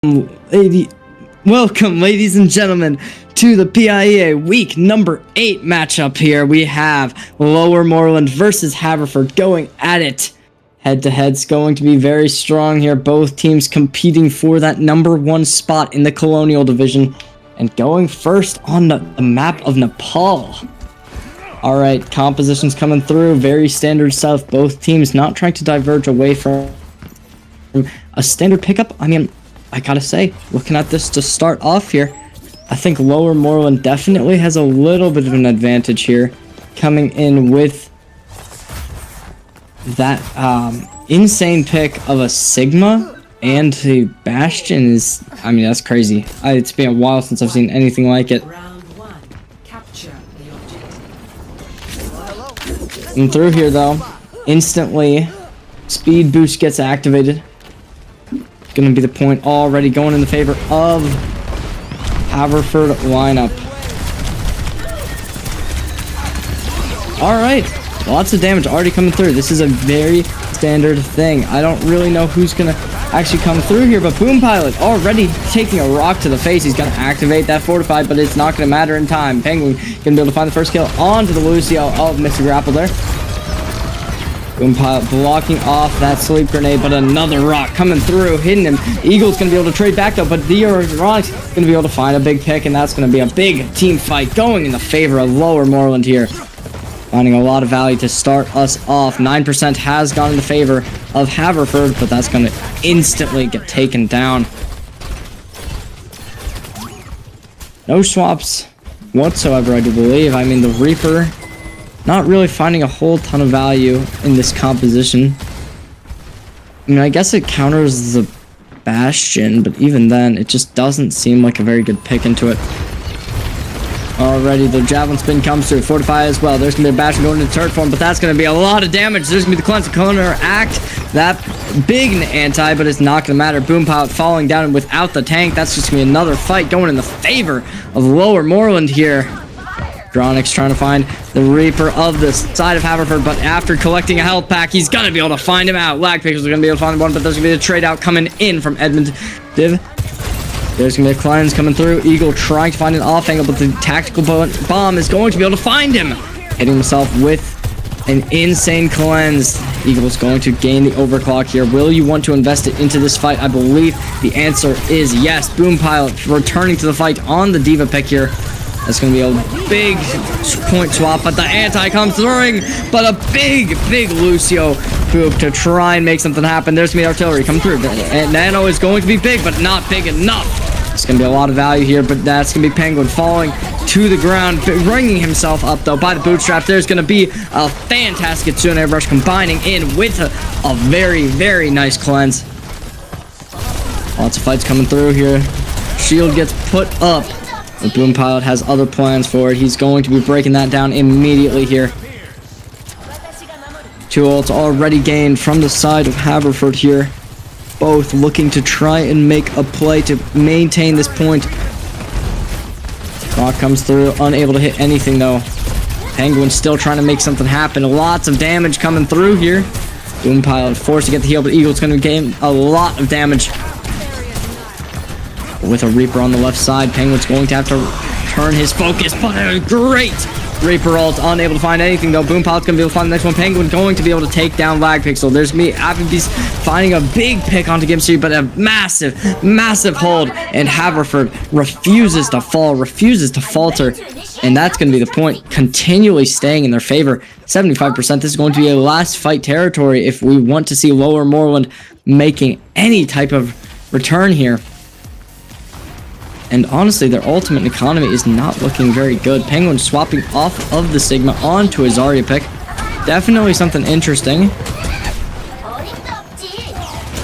Welcome, ladies and gentlemen, to the PIEA week number 8 matchup here. We have Lower Moreland versus Haverford going at it. Head-to-head's going to be very strong here. Both teams competing for that #1 spot in the Colonial Division. And going first on the map of Nepal. Alright, compositions coming through. Very standard stuff. Both teams not trying to diverge away from a standard pickup. I gotta say, looking at this to start off here, I think Lower Moreland definitely has a little bit of an advantage here, coming in with that insane pick of a Sigma and a Bastion is, that's crazy. It's been a while since I've seen anything like it. And through here though, instantly, speed boost gets activated. Gonna be the point already going in the favor of Haverford lineup. Alright, lots of damage already coming through. This is a very standard thing. I don't really know who's gonna actually come through here, but Boom Pilot already taking a rock to the face. He's gonna activate that Fortified, but it's not gonna matter in time. Penguin gonna be able to find the first kill onto the Lucio. Oh, missed a grapple there. Boom Pilot blocking off that sleep grenade, but another rock coming through, hitting him. Eagle's going to be able to trade back though, but the Ironic's going to be able to find a big pick, and that's going to be a big team fight going in the favor of Lower Moreland here. Finding a lot of value to start us off. 9% has gone in the favor of Haverford, but that's going to instantly get taken down. No swaps whatsoever, I do believe. The Reaper not really finding a whole ton of value in this composition. I guess it counters the Bastion, but even then, it just doesn't seem like a very good pick into it. Already, the Javelin Spin comes through. Fortify as well. There's going to be a Bastion going into turret form, but that's going to be a lot of damage. There's going to be the Cleanse and counteract that big anti, but it's not going to matter. Boom Pilot falling down without the tank. That's just going to be another fight going in the favor of Lower Moreland here. Dronix trying to find the Reaper of the side of Haverford, but after collecting a health pack, he's going to be able to find him out. Lag Pixels are going to be able to find one, but there's going to be a trade out coming in from Edmund Div. There's going to be a Cleanse coming through. Eagle trying to find an off angle, but the tactical bomb is going to be able to find him. Hitting himself with an insane Cleanse. Eagle is going to gain the overclock here. Will you want to invest it into this fight? I believe the answer is yes. Boom Pilot returning to the fight on the Diva pick here. That's going to be a big point swap, but the anti comes through, but a big Lucio poop to try and make something happen. There's going to be artillery coming through. And Nano is going to be big, but not big enough. It's going to be a lot of value here, but that's going to be Penguin falling to the ground, bringing himself up, though, by the bootstrap. There's going to be a fantastic Kitsune Airbrush combining in with a very, very nice Cleanse. Lots of fights coming through here. Shield gets put up. The Boom Pilot has other plans for it. He's going to be breaking that down immediately here. 2 ults already gained from the side of Haverford here. Both looking to try and make a play to maintain this point. Rock comes through, unable to hit anything though. Penguin still trying to make something happen. Lots of damage coming through here. Boom Pilot forced to get the heal, but Eagle's going to gain a lot of damage. With a Reaper on the left side, Penguin's going to have to turn his focus, but a great Reaper ult, unable to find anything though. Boom Pilot's going to be able to find the next one. Penguin going to be able to take down Lag Pixel. There's me, Applebee's finding a big pick onto Gimsey, but a massive hold, and Haverford refuses to fall, refuses to falter, and that's going to be the point, continually staying in their favor. 75%, this is going to be a last fight territory if we want to see Lower Moreland making any type of return here. And honestly, their ultimate economy is not looking very good. Penguin swapping off of the Sigma onto a Zarya pick. Definitely something interesting.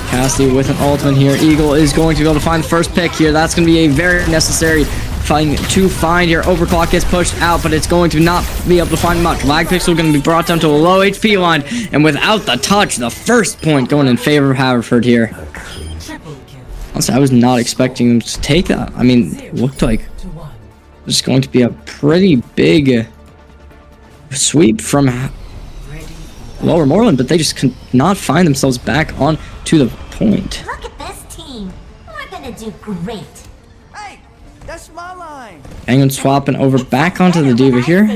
Cassidy with an ultimate here. Eagle is going to be able to find the first pick here. That's going to be a very necessary thing to find here. Overclock gets pushed out, but it's going to not be able to find much. Lag Pixel going to be brought down to a low HP line. And without the touch, the first point going in favor of Haverford here. Honestly, I was not expecting them to take that. It looked like it was going to be a pretty big sweep from Lower Moreland, but they just could not find themselves back on to the point. Look at this team. gonna do great. Hey, that's my line. Penguin swapping over back onto the D.Va here.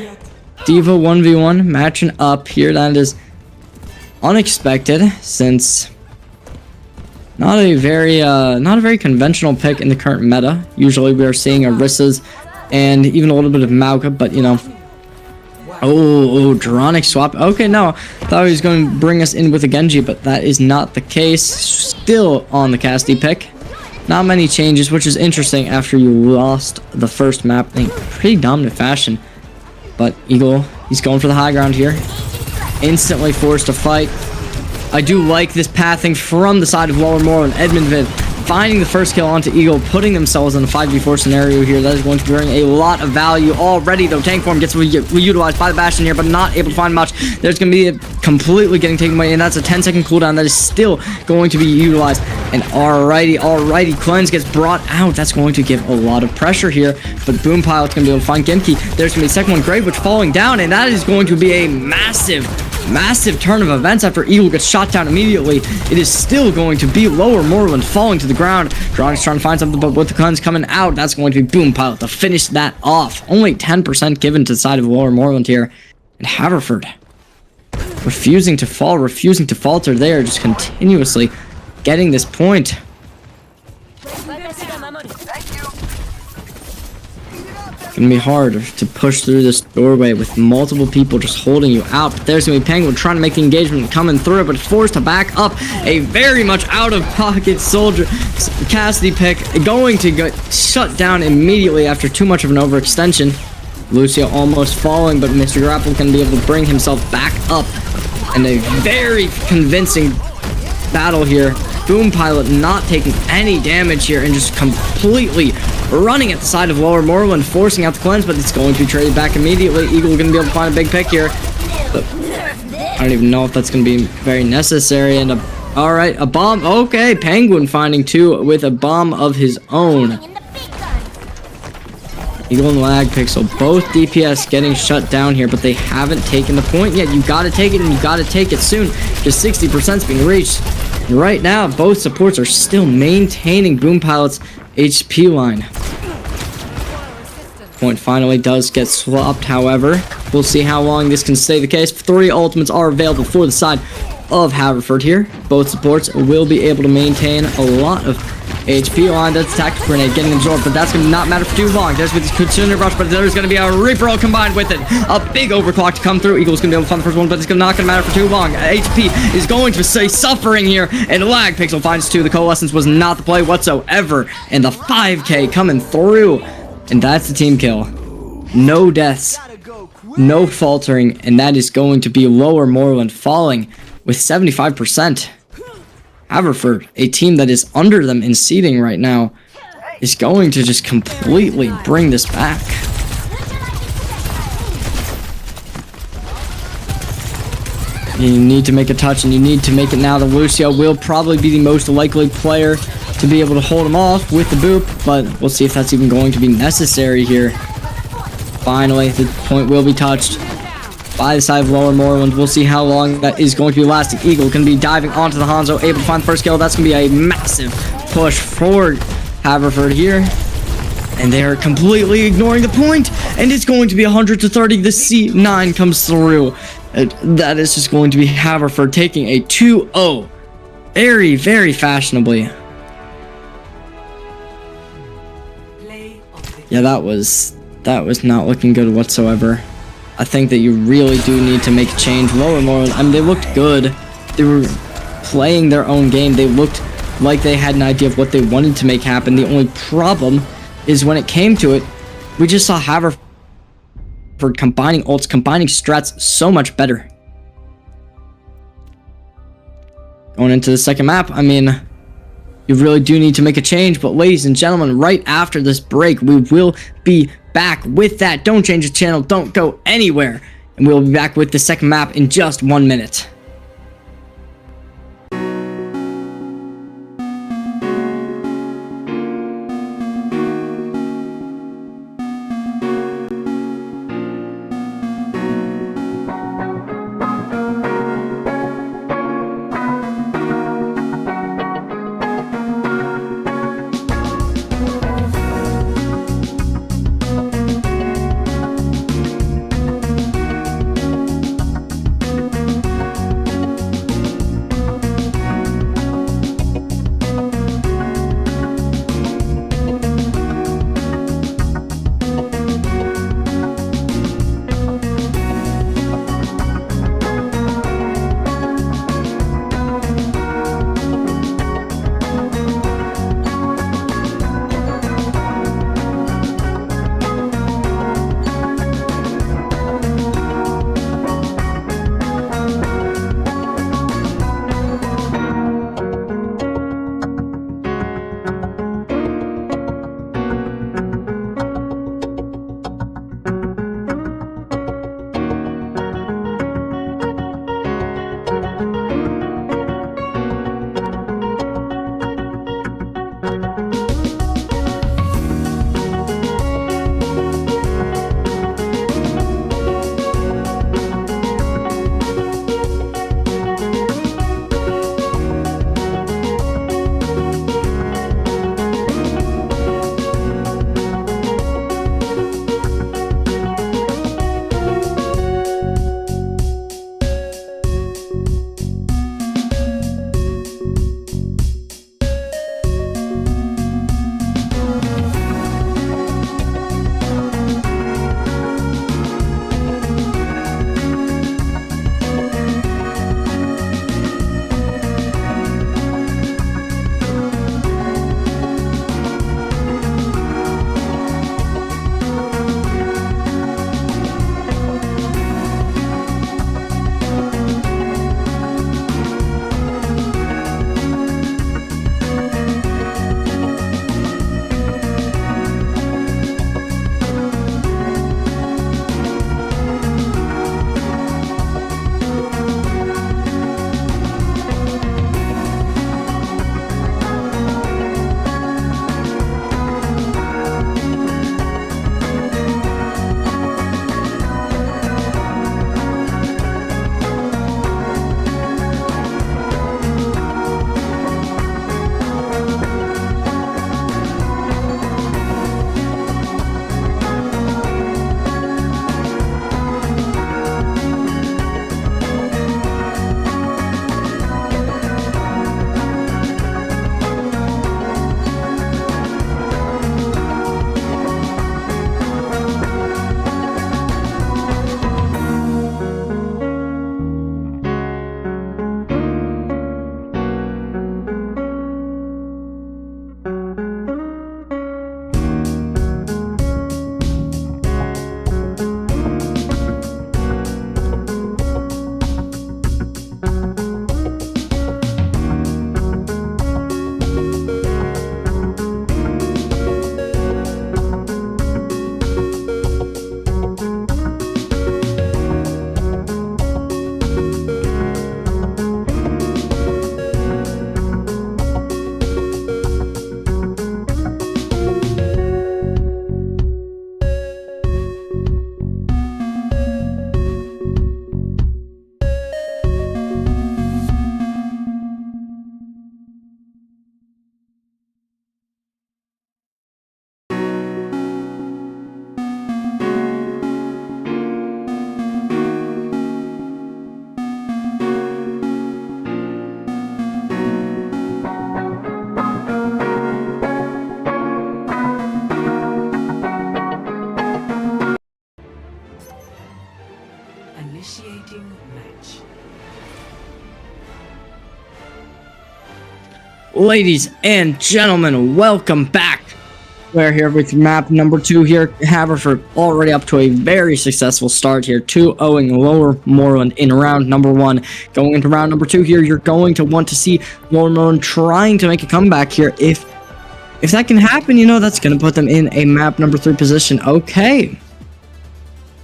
D.Va 1v1 matching up here. That is unexpected since not a very conventional pick in the current meta. Usually we are seeing Orysas and even a little bit of Mauga, but you know. Oh, Dronic swap. Okay, no. Thought he was going to bring us in with a Genji, but that is not the case. Still on the Cassidy pick. Not many changes, which is interesting after you lost the first map in pretty dominant fashion. But Eagle, he's going for the high ground here. Instantly forced to fight. I do like this pathing from the side of Lower Moreland. Edmundvid finding the first kill onto Eagle, putting themselves in a 5v4 scenario here. That is going to bring a lot of value already, though. Tank form gets reutilized by the Bastion here, but not able to find much. There's going to be a completely getting taken away, and that's a 10-second cooldown that is still going to be utilized. And alrighty, Cleanse gets brought out. That's going to give a lot of pressure here, but Boom Pilot's going to be able to find Genki. There's going to be a second one, Grave Witch falling down, and that is going to be a massive turn of events after Eagle gets shot down immediately. It is still going to be Lower Moreland falling to the ground. Dronic's trying to find something, but with the guns coming out, that's going to be Boom Pilot to finish that off. Only 10% given to the side of Lower Moreland here. And Haverford refusing to fall, refusing to falter there, just continuously getting this point. Gonna be hard to push through this doorway with multiple people just holding you out. But there's gonna be Penguin trying to make the engagement coming through, but it's forced to back up. A very much out of pocket soldier Cassidy pick going to get shut down immediately after too much of an overextension. Lucio almost falling, but Mr. Grapple can be able to bring himself back up. And a very convincing battle here. Boom Pilot not taking any damage here and just completely running at the side of Lower Moreland, forcing out the cleanse, but it's going to be traded back immediately. Eagle going to be able to find a big pick here. But I don't even know if that's going to be very necessary. And alright, a bomb. Okay, Penguin finding two with a bomb of his own. Eagle and Lag Pixel, both DPS getting shut down here, but they haven't taken the point yet. You gotta take it, and you gotta take it soon, because 60% is being reached. And right now, both supports are still maintaining Boom Pilot's HP line. Point finally does get swapped, however. We'll see how long this can stay the case. 3 ultimates are available for the side of Haverford here. Both supports will be able to maintain a lot of HP line. That's Tactical Grenade getting absorbed, but that's going to not matter for too long. There's with this Consumer Rush, but there's going to be a Reaper combined with it. A big overclock to come through. Eagle's going to be able to find the first one, but it's not going to matter for too long. HP is going to stay suffering here, and Lag Pixel finds 2. The Coalescence was not the play whatsoever, and the 5K coming through, and that's the team kill. No deaths, no faltering, and that is going to be Lower Moreland falling with 75%. Haverford, a team that is under them in seeding right now, is going to just completely bring this back. You need to make a touch, and you need to make it now. The Lucio will probably be the most likely player to be able to hold him off with the boop, but we'll see if that's even going to be necessary here. Finally, the point will be touched by the side of Lower Moreland. We'll see how long that is going to be lasting. Eagle can be diving onto the Hanzo, able to find the first kill. That's going to be a massive push for Haverford here. And they are completely ignoring the point, and it's going to be 100 to 30. The C9 comes through. That is just going to be Haverford taking a 2-0 very, very fashionably. Yeah, that was not looking good whatsoever. I think that you really do need to make a change. Lower Moreland, I mean, they looked good. They were playing their own game. They looked like they had an idea of what they wanted to make happen. The only problem is when it came to it, we just saw Haverford combining ults, combining strats so much better. Going into the second map, I mean, you really do need to make a change. But ladies and gentlemen, right after this break, we will be back with that. Don't change the channel, don't go anywhere, and we'll be back with the second map in just 1 minute. Ladies and gentlemen, welcome back. We're here with map number 2 here. Haverford already up to a very successful start here. 2-0ing Lower Moreland in round number 1. Going into round number 2 here, you're going to want to see Lower Moreland trying to make a comeback here. If that can happen, you know, that's going to put them in a map number 3 position. Okay.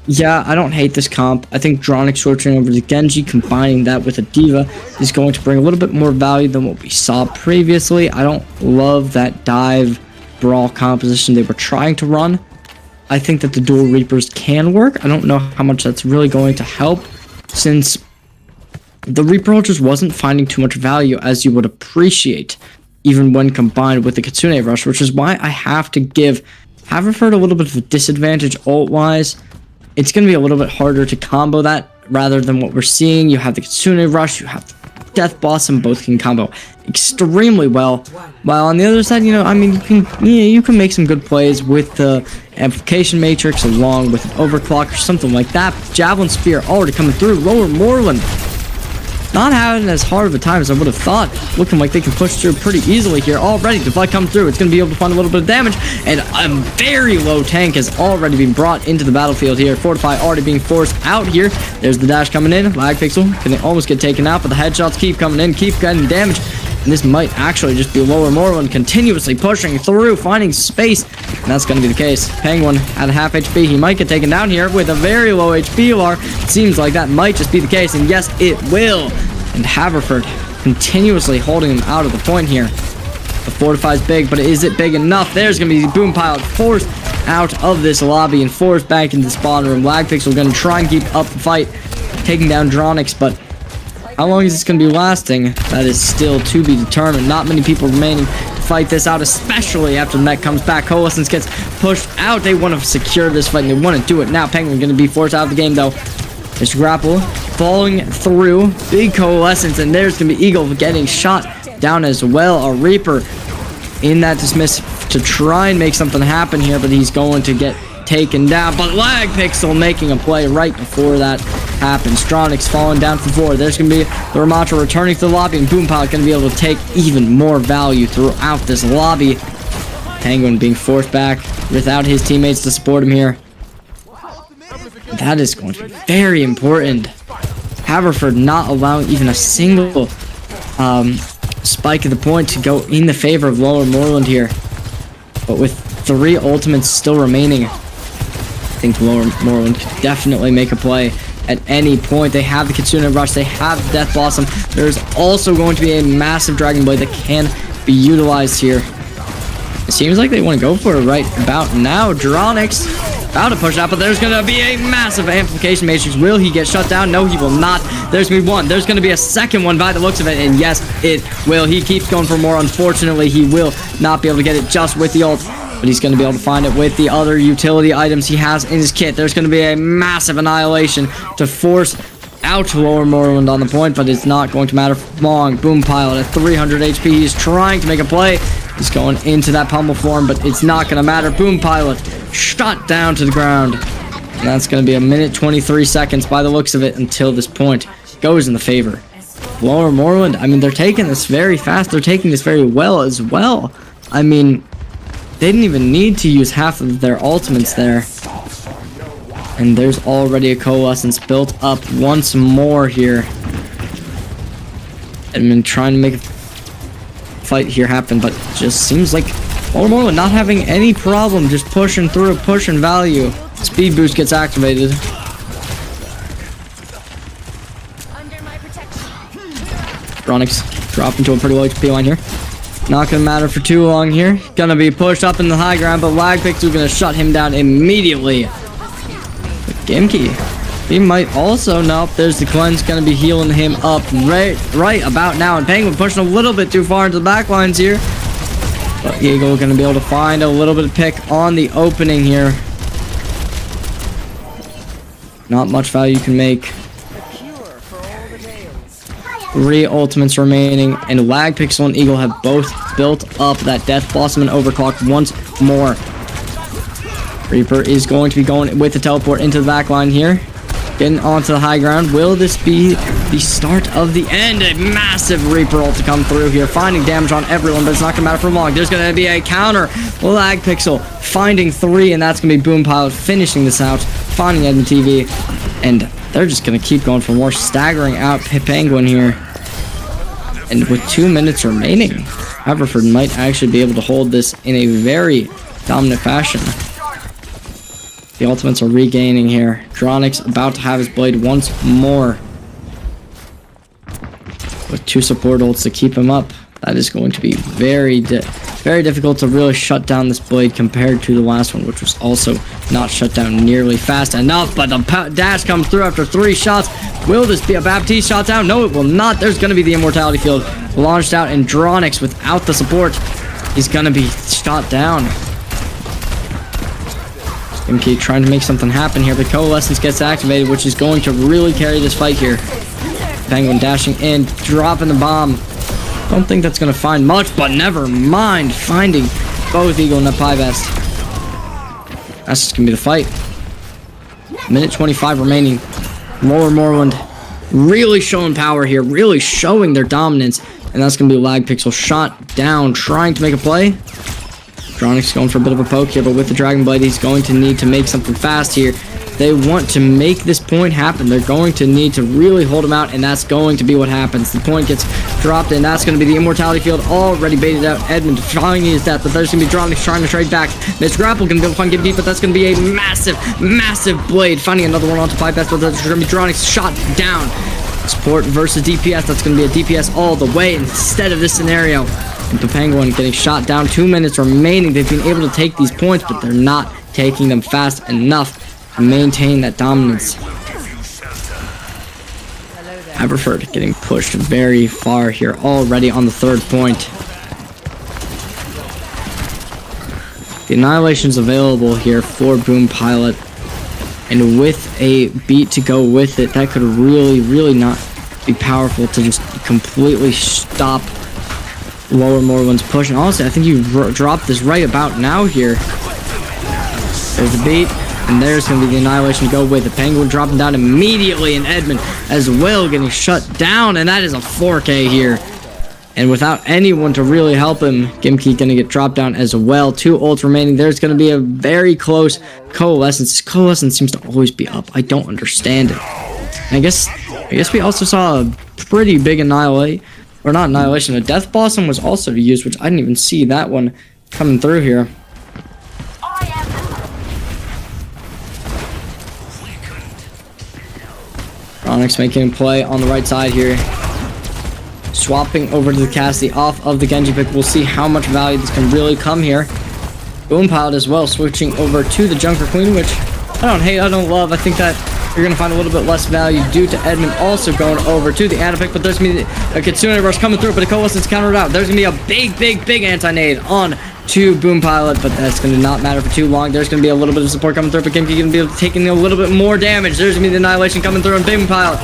Yeah, I don't hate this comp. I think Dronic switching over to Genji, combining that with a Diva, is going to bring a little bit more value than what we saw previously. I don't love that dive brawl composition they were trying to run. I think that the dual Reapers can work. I don't know how much that's really going to help, since the Reaper just wasn't finding too much value as you would appreciate, even when combined with the Kitsune Rush, which is why I have to give Haverford a little bit of a disadvantage ult-wise. It's going to be a little bit harder to combo that rather than what we're seeing. You have the Kitsune Rush, you have the Death Blossom, both can combo extremely well. While on the other side, you know, I mean, you can make some good plays with the Amplification Matrix along with an Overclock or something like that. Javelin Spear already coming through. Lower Moreland not having as hard of a time as I would have thought. Looking like they can push through pretty easily here already. If I come through, it's going to be able to find a little bit of damage. And a very low tank has already been brought into the battlefield here. Fortify already being forced out here. There's the dash coming in. Lag Pixel can almost get taken out, but the headshots keep coming in, keep getting damage. And this might actually just be Lower Moreland continuously pushing through, finding space. And that's going to be the case. Penguin at half HP. He might get taken down here with a very low HP LR. It seems like that might just be the case. And yes, it will. And Haverford continuously holding him out of the point here. The Fortify's big, but is it big enough? There's going to be Boom Pilot forced out of this lobby and forced back into the spawn room. Lag Pixel going to try and keep up the fight, taking down Dronix, but how long is this going to be lasting? That is still to be determined. Not many people remaining to fight this out, especially after the mech comes back. Coalescence gets pushed out. They want to secure this fight, and they want to do it now. Penguin going to be forced out of the game, though. There's Grapple falling through. Big Coalescence, and there's going to be Eagle getting shot down as well. A Reaper in that dismiss to try and make something happen here, but he's going to get taken down. But Lag Pixel making a play right before that happens. Stronix falling down for 4. There's going to be the Ramato returning to the lobby, and Boom Pilot going to be able to take even more value throughout this lobby. Penguin being forced back without his teammates to support him here. That is going to be very important. Haverford not allowing even a single spike at the point to go in the favor of Lower Moreland here. But with 3 ultimates still remaining, I think Lower Moreland could definitely make a play at any point. They have the Kitsune Rush, they have the Death Blossom. There's also going to be a massive Dragon Blade that can be utilized here. It seems like they want to go for it right about now. Dronix about to push out, but there's going to be a massive Amplification Matrix. Will he get shut down? No, he will not. There's going to be one. There's going to be a second one by the looks of it, and yes, it will. He keeps going for more. Unfortunately, he will not be able to get it just with the ult, but he's going to be able to find it with the other utility items he has in his kit. There's going to be a massive annihilation to force out Lower Moreland on the point, but it's not going to matter for long. Boom Pilot at 300 HP. He's trying to make a play. He's going into that pummel form, but it's not going to matter. Boom Pilot shot down to the ground. And that's going to be a minute 23 seconds by the looks of it until this point goes in the favor. Lower Moreland, I mean, they're taking this very fast. They're taking this very well as well. I mean, they didn't even need to use half of their ultimates there. And there's already a Coalescence built up once more here. I've been trying to make a fight here happen, but it just seems like Lower Moreland not having any problem just pushing through, pushing value. Speed boost gets activated. Dronix dropped into a pretty low HP line here. Not gonna matter for too long here. Gonna be pushed up in the high ground, but Lag Pixel gonna shut him down immediately. Gimki, he might also, nope, there's the cleanse, gonna be healing him up right about now, and Penguin pushing a little bit too far into the back lines here, but Eagle gonna be able to find a little bit of pick on the opening here. Not much value you can make. 3 ultimates remaining, and Lag Pixel and Eagle have both built up that Death Blossom and Overclock once more. Reaper is going to be going with the teleport into the back line here. Getting onto the high ground. Will this be the start of the end. A massive Reaper ult to come through here, finding damage on everyone, but it's not going to matter for long. There's going to be a counter. Lag Pixel finding 3, and that's going to be Boom Pilot finishing this out, finding Edmund TV, and they're just going to keep going for more, staggering out Penguin here. And with 2 minutes remaining, Haverford might actually be able to hold this in a very dominant fashion. The ultimates are regaining here. Dronix about to have his blade once more. With 2 support ults to keep him up. That is going to be very difficult to really shut down this blade compared to the last one, which was also not shut down nearly fast enough. But the dash comes through after 3 shots. Will this be a Baptiste shot down? No, it will not. There's going to be the Immortality Field launched out, and Dronix, without the support, he's going to be shot down. MK trying to make something happen here, but Coalescence gets activated, which is going to really carry this fight here. Penguin dashing in, dropping the bomb. Don't think that's going to find much, but never mind. Finding both Eagle and the Pie Vest. That's just going to be the fight. Minute 25 remaining. Lower Moreland really showing power here, really showing their dominance. And that's going to be Lag Pixel shot down, trying to make a play. Dronix going for a bit of a poke here, but with the Dragon Blade, he's going to need to make something fast here. They want to make this point happen. They're going to need to really hold him out, and that's going to be what happens. The point gets dropped, and that's going to be the Immortality Field already baited out. Edmund trying his death, but there's going to be Dronix trying to trade back. This grapple can go find Give Deep, but that's going to be a massive blade. Finding another one onto 5 best, but there's going to be Dronix shot down. Support versus DPS. That's going to be a DPS all the way instead of this scenario. And the Penguin getting shot down. 2 minutes remaining. They've been able to take these points, but they're not taking them fast enough to maintain that dominance. Haverford getting pushed very far here already on the 3rd point. The Annihilation's available here for Boom Pilot, and with a beat to go with it, that could really not be powerful to just completely stop Lower Moreland's push. And honestly, I think you dropped this right about now here. There's the beat, and there's going to be the Annihilation to go with. The Penguin dropping down immediately, and Edmund as well getting shut down, and that is a 4K here. And without anyone to really help him, Gimki going to get dropped down as well. 2 ults remaining. There's going to be a very close Coalescence. Coalescence seems to always be up. I don't understand it. And I guess we also saw a pretty big Annihilate. Or not Annihilation, a Death Blossom was also used, which I didn't even see that one coming through here. Onyx making a play on the right side here. Swapping over to the Cassidy off of the Genji pick. We'll see how much value this can really come here. Boom Pilot as well, switching over to the Junker Queen, which I don't hate, I don't love. I think that you're going to find a little bit less value due to Edmund also going over to the Ana pick, but there's going to be a Kitsune Rush coming through, but a Coalescence countered out. There's going to be a big anti-nade on to Boom Pilot, but that's going to not matter for too long. There's going to be a little bit of support coming through, but Gimki going to be taking a little bit more damage. There's going to be the Annihilation coming through, and Boom Pilot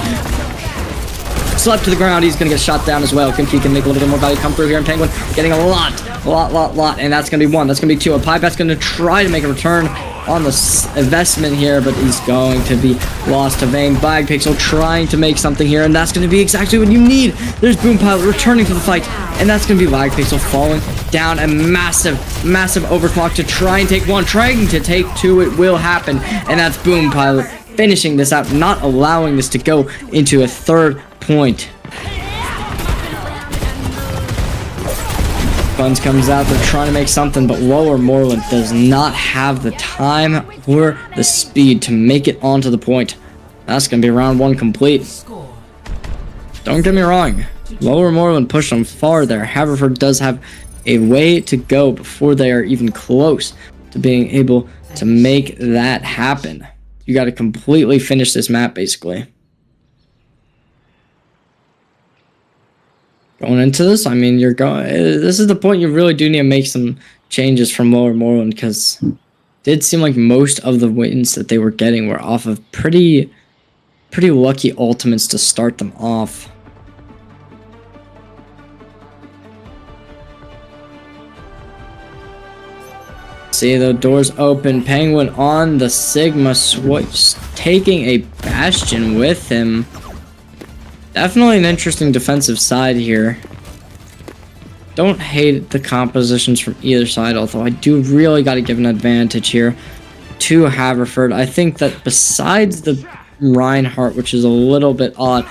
slept to the ground. He's going to get shot down as well. Gimki can make a little bit more value come through here, and Penguin getting a lot, and that's going to be 1. That's going to be 2. A Piebet's going to try to make a return on the investment here, but he's going to be lost to Vayne. Lag Pixel trying to make something here, and that's going to be exactly what you need. There's Boom Pilot returning to the fight, and that's going to be Lag Pixel falling down. A massive overclock to try and take 1, trying to take 2. It will happen, and that's Boom Pilot finishing this out, not allowing this to go into a 3rd point. Buns comes out, they're trying to make something, but Lower Moreland does not have the time or the speed to make it onto the point. That's going to be round 1 complete. Don't get me wrong, Lower Moreland pushed them far there. Haverford does have a way to go before they are even close to being able to make that happen. You got to completely finish this map, basically. Going into this, I mean, this is the point you really do need to make some changes from Lower Moreland, because it did seem like most of the wins that they were getting were off of pretty lucky ultimates to start them off. See the doors open. Penguin on the Sigma switch, taking a Bastion with him. Definitely an interesting defensive side here. Don't hate the compositions from either side, although I do really got to give an advantage here to Haverford. I think that besides the Reinhardt, which is a little bit odd,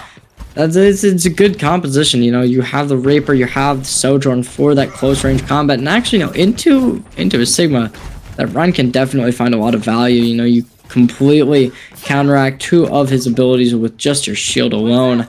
it's a good composition. You know, you have the Reaper, you have the Sojourn for that close range combat, and actually, you know, into a Sigma, that Ryan can definitely find a lot of value. You know, you completely counteract 2 of his abilities with just your shield alone.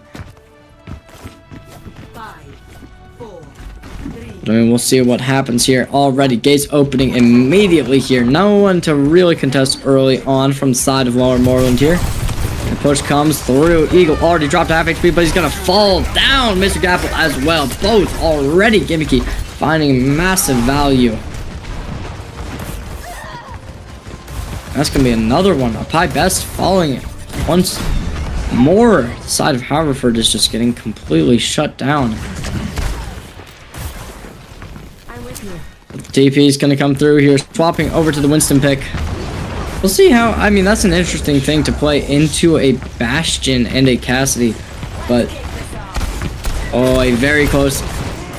I mean, we'll see what happens here. Already, gates opening immediately here. No one to really contest early on from the side of Lower Moreland here. The push comes through. Eagle already dropped half HP, but he's going to fall down. Mr. Gapple as well. Both already gimmicky, finding massive value. That's going to be another one. A PIEA best falling once more. The side of Haverford is just getting completely shut down. TP is going to come through here, swapping over to the Winston pick. We'll see how, I mean, that's an interesting thing to play into a Bastion and a Cassidy, but, oh, a very close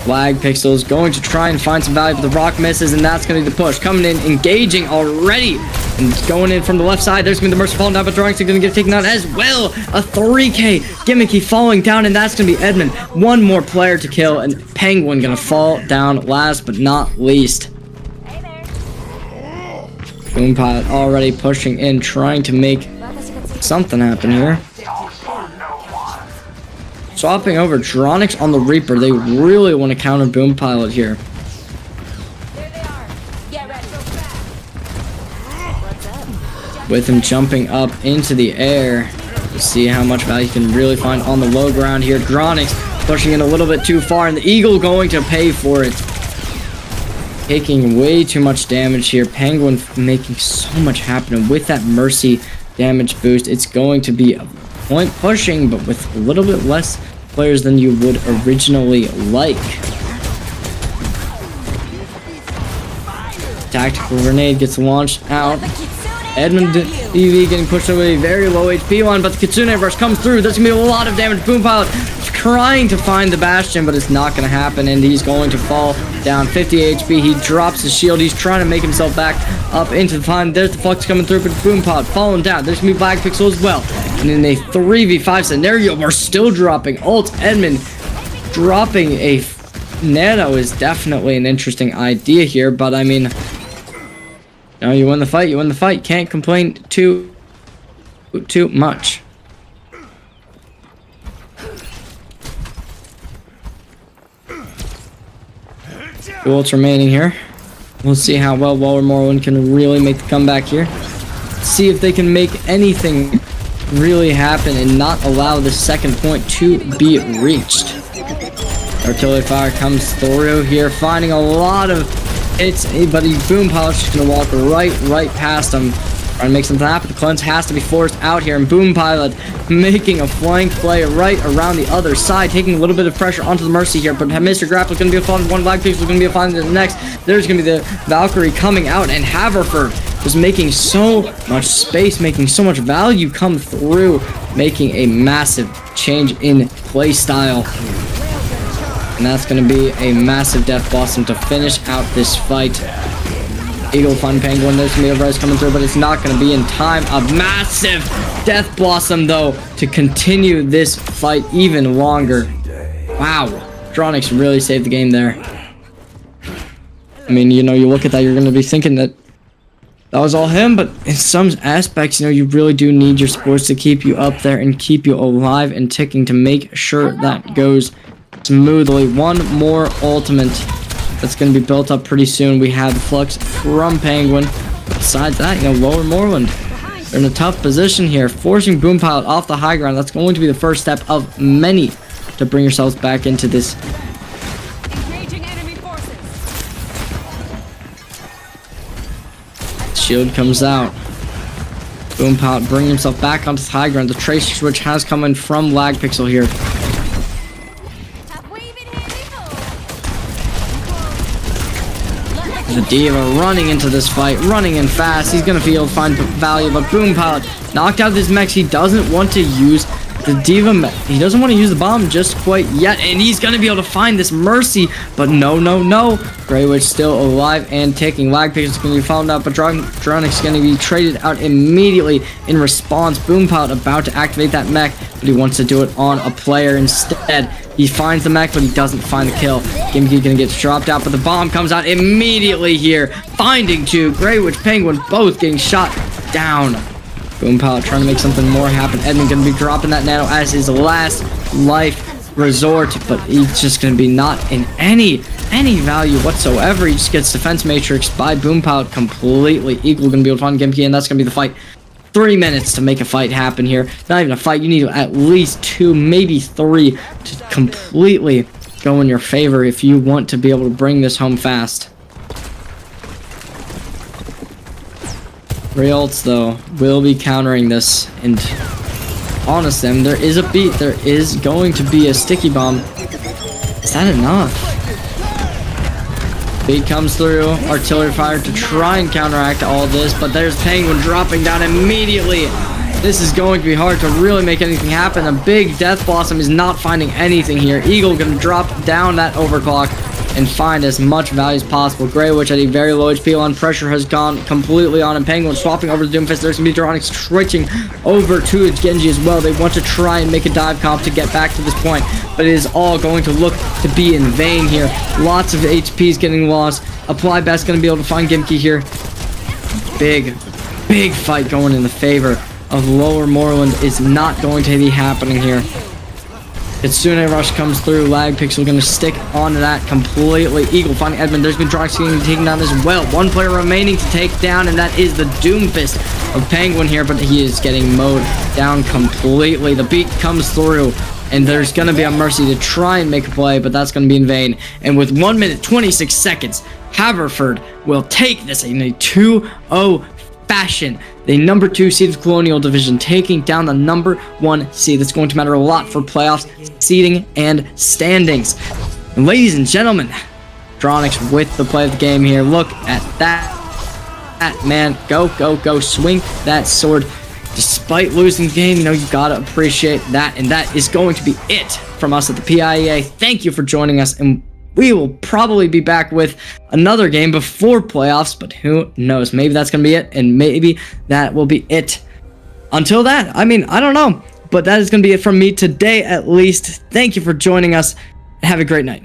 flag. Pixels going to try and find some value, but the rock misses, and that's going to be the push. Coming in, engaging already, and going in from the left side. There's going to be the Mercy falling down, but Drawings are going to get taken out as well. A 3K gimmicky falling down, and that's going to be Edmund. One more player to kill, and Penguin going to fall down last but not least. Boom Pilot already pushing in, trying to make something happen here. Swapping over Dronix on the Reaper. They really want to counter Boom Pilot here. With him jumping up into the air. Let's see how much value you can really find on the low ground here. Dronix pushing in a little bit too far, and the Eagle going to pay for it. Taking way too much damage here. Penguin making so much happen, and with that Mercy damage boost, it's going to be a point pushing, but with a little bit less players than you would originally like. Tactical grenade gets launched out. Edmund EV getting pushed away, very low HP line, but the Kitsune rush comes through. There's gonna be a lot of damage. Boom Pilot trying to find the Bastion, but it's not gonna happen, and he's going to fall down 50 HP. He drops his shield. He's trying to make himself back up into the fine. There's the Flux coming through, but Boom Pilot falling down. There's gonna be Black Pixel as well. And in a 3v5 scenario, we're still dropping ult. Edmund dropping a Nano is definitely an interesting idea here, but I mean, no, you win the fight, you win the fight. Can't complain too much. Two ults remaining here. We'll see how well Lower Moreland can really make the comeback here. See if they can make anything really happen and not allow the second point to be reached. Artillery fire comes through here, finding a lot of hits, but Boom Pilot's just gonna walk right past him. Trying to make something happen. The cleanse has to be forced out here, and Boom Pilot making a flank play right around the other side, taking a little bit of pressure onto the Mercy here, but Mr. Grapple is going to be a fun one. Black Pixel is going to be a fun the next. There's going to be the Valkyrie coming out, and Haverford is making so much space, making so much value come through, making a massive change in play style. And that's going to be a massive Death Blossom to finish out this fight. Eagle Fun Penguin, there's going to be a res coming through, but it's not going to be in time. A massive Death Blossom, though, to continue this fight even longer. Wow. Dronix really saved the game there. I mean, you know, you look at that, you're going to be thinking that that was all him, but in some aspects, you know, you really do need your sports to keep you up there and keep you alive and ticking to make sure that goes smoothly. One more ultimate that's going to be built up pretty soon. We have Flux from Penguin. Besides that, you know, Lower Moreland, they're in a tough position here, forcing Boom Pilot off the high ground. That's going to be the first step of many to bring yourselves back into this. Engaging enemy forces. Shield comes out. Boom Pilot bringing himself back onto the high ground. The tracer switch has come in from Lag Pixel here. The Diva running into this fight, running in fast. He's going to be able to find value, but Boom Pilot knocked out this mech. He doesn't want to use The Diva, he doesn't want to use the bomb just quite yet, and he's going to be able to find this Mercy, but no. Grey Witch still alive and ticking. Lag Pick is going to be found out, but Dronic's going to be traded out immediately in response. Boompout about to activate that mech, but he wants to do it on a player instead. He finds the mech, but he doesn't find the kill. Gimki going to get dropped out, but the bomb comes out immediately here, finding two. Grey Witch, Penguin, both getting shot down. Boompout trying to make something more happen. Edmund going to be dropping that nano as his last life resort, but he's just going to be not in any value whatsoever. He just gets defense matrix by Boompout completely. Eagle going to be able to find Gimki, and that's going to be the fight. 3 minutes to make a fight happen here. Not even a fight. You need at least 2, maybe 3 to completely go in your favor if you want to be able to bring this home fast. Realts, though, will be countering this, and honestly, there is a beat. There is going to be a sticky bomb. Is that enough? Beat comes through, artillery fire to try and counteract all this, but there's Penguin dropping down immediately. This is going to be hard to really make anything happen. A big Death Blossom is not finding anything here. Eagle gonna drop down that overclock and find as much value as possible. Grey Witch at a very low HP on. Pressure has gone completely on, and Penguin swapping over to Doomfist. There's going to be Dronic switching over to Genji as well. They want to try and make a dive comp to get back to this point, but it is all going to look to be in vain here. Lots of HPs getting lost. Apply Best going to be able to find Gimki here. Big fight going in the favor of Lower Moreland is not going to be happening here. Kitsune Rush comes through. Lag Pixel going to stick on that completely. Eagle finding Edmund. There's been Drox getting taken down as well. One player remaining to take down, and that is the Doomfist of Penguin here, but he is getting mowed down completely. The beat comes through, and there's going to be a Mercy to try and make a play, but that's going to be in vain. And with 1 minute 26 seconds, Haverford will take this in a 2-0 fashion. The number 2 seed of Colonial Division taking down the number 1 seed. That's going to matter a lot for playoffs, seeding, and standings. And ladies and gentlemen, Dronix with the play of the game here. Look at that man. Go. Swing that sword. Despite losing the game, you gotta appreciate that. And that is going to be it from us at the PIEA. Thank you for joining us, and we will probably be back with another game before playoffs, but who knows? Maybe that's going to be it, and maybe that will be it. Until that, I don't know, but that is going to be it from me today at least. Thank you for joining us, and have a great night.